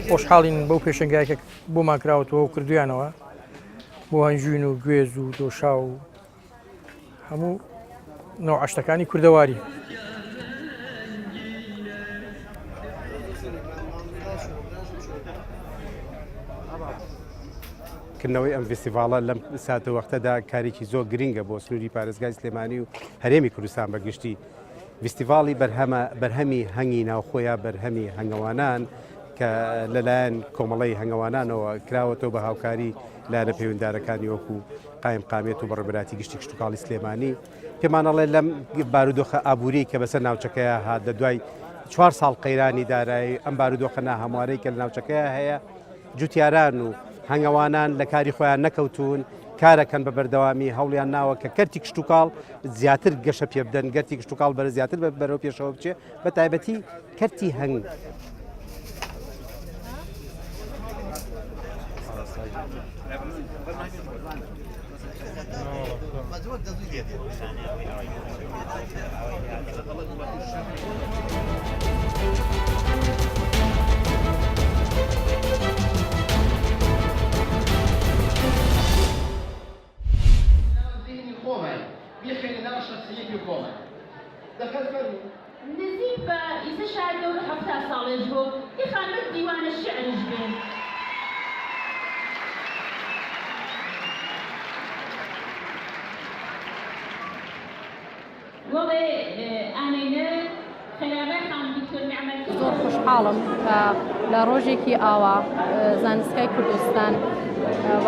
خۆشحاڵین بەو پێشنگایەکە بۆمان کراوەتەوە و کردویانەوە بۆ هەنجوین و گوێز و دۆشا و هەموو نەوع عەشتەکانی کوردەواری. کردنەوەی ئەم فستیڤاڵە لەم ساتە وەختەدا کارێکی زۆر گرینگە بۆ سنووری پارێزگای سلێمانی و هەرێمی کوردستان بەگشتی. فستیڤاڵی بەرهەمی هەنگی ناوخۆیە بەرهەمی هەنگەوانان کە لەلایەن کۆمەڵی هەنگەوانانەوە کراوەتەوە بە هاوکاری لایەنە پەیوەنددارەکانی وەکو قایم قامێت و بەڕێبەراتی گشتی کشتتوکاڵی سلێمانی پێمانەڵێ لەم بارودۆخە ئابووری کە بەسەر ناوچەکەیە هات لە دوای 4 ساڵ قەیرانی دارایی ئەم بارودۆخە ناهەموارەی کە لە ناوچەکەیە هەیە جوتیاران و هەنگەوانان لە کاری خۆیان نەکەوتون کارەکەن بە بەردەوامی هەوڵیان ناوە کە کەرتی کشتتوکاڵ زیاتر گەشە پێ بدەن گەرتی کشتتوکاڵ بەرە زیاتر بەرەو پێشەوە بچێ بە تایبەتی کەرتی هەنگ. نزيد إذا شاهد دور حتى صالحه يخلي ديوان الشعر يجبين وضع أنا خلابه خان دكتور معمل زۆر خۆشحاڵم کە لە ڕۆژێکی ئاوا زانستگای کوردستان و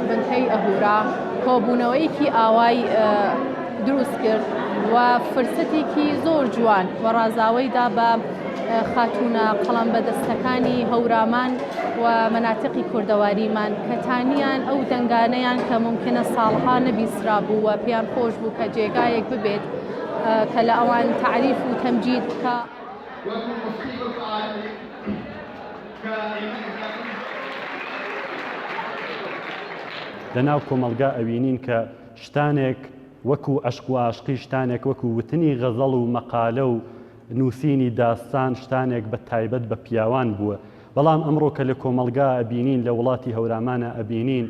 بنکەی ئەهورا کۆبوونەوەیەکی ئاوای دروست کرد و فرسەتێکی زۆر جوان و ڕازاوەیدا بە خاتونە قەڵەم بەدەستەکانی هەورامان و مەناتقی کوردەواریمان کە تانیان ئەو دەنگانەیان کە ممکنە ساڵها نەبیسرا بوو و پێیان خۆش بوو کە جێگایەک ببێت کە لە ئەوان تعریف و تەمجید بکە. لەناو کۆمەلگا ئەوینین کە شتانێک وەکو عەشق و عاشقی شتانێک وەکو وتنی غەزەڵ و مەقالە و نووسینی داستان شتانێک بە تایبەت بە پیاوان بووە. بەڵام ئەمڕۆ کە لە کۆمەلگا ئەبینین لە وڵاتی هەورامانە ئەبینین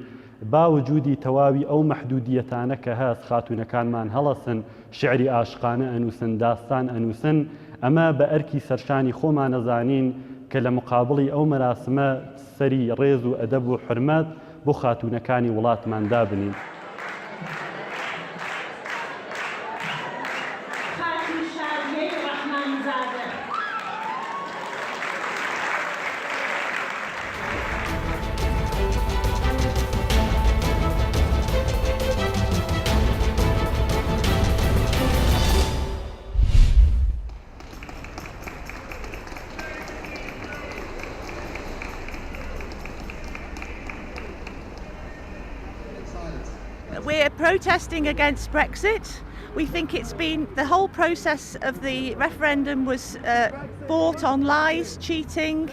با وجودی تەواوی ئەو مەحدودیەتانە کە هەست خاتونەکانمان هەڵەسن شعری عاشقانە ئەنووسن داستان ئەنووسن ئەمە بە ئەرکی سەرشانی خۆمان نەزانین کە لە مقابڵی ئەو مەراسمە سەری ڕێز و ئەدەب و حرمەت بۆ خاتونەکانی وڵاتماندا بنین. We're protesting against Brexit. We think it's been, the whole process of the referendum was bought on lies, cheating,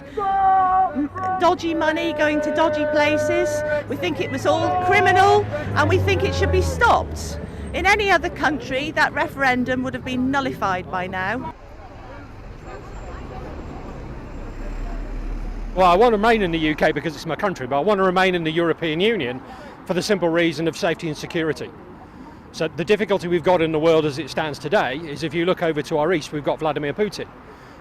dodgy money going to dodgy places. We think it was all criminal and we think it should be stopped. In any other country, that referendum would have been nullified by now. Well, I want to remain in the UK because it's my country, but I want to remain in the European Union for the simple reason of safety and security. So the difficulty we've got in the world as it stands today is if you look over to our east, we've got Vladimir Putin.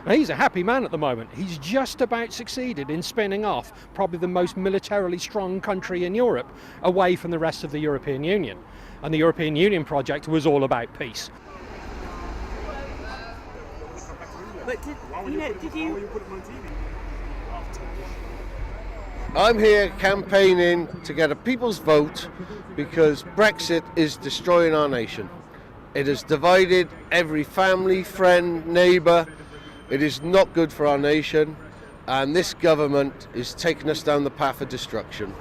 Now, he's a happy man at the moment. He's just about succeeded in spinning off probably the most militarily strong country in Europe away from the rest of the European Union. And the European Union project was all about peace. But did you... I'm here campaigning to get a people's vote because Brexit is destroying our nation. It has divided every family, friend, neighbour. It is not good for our nation and this government is taking us down the path of destruction.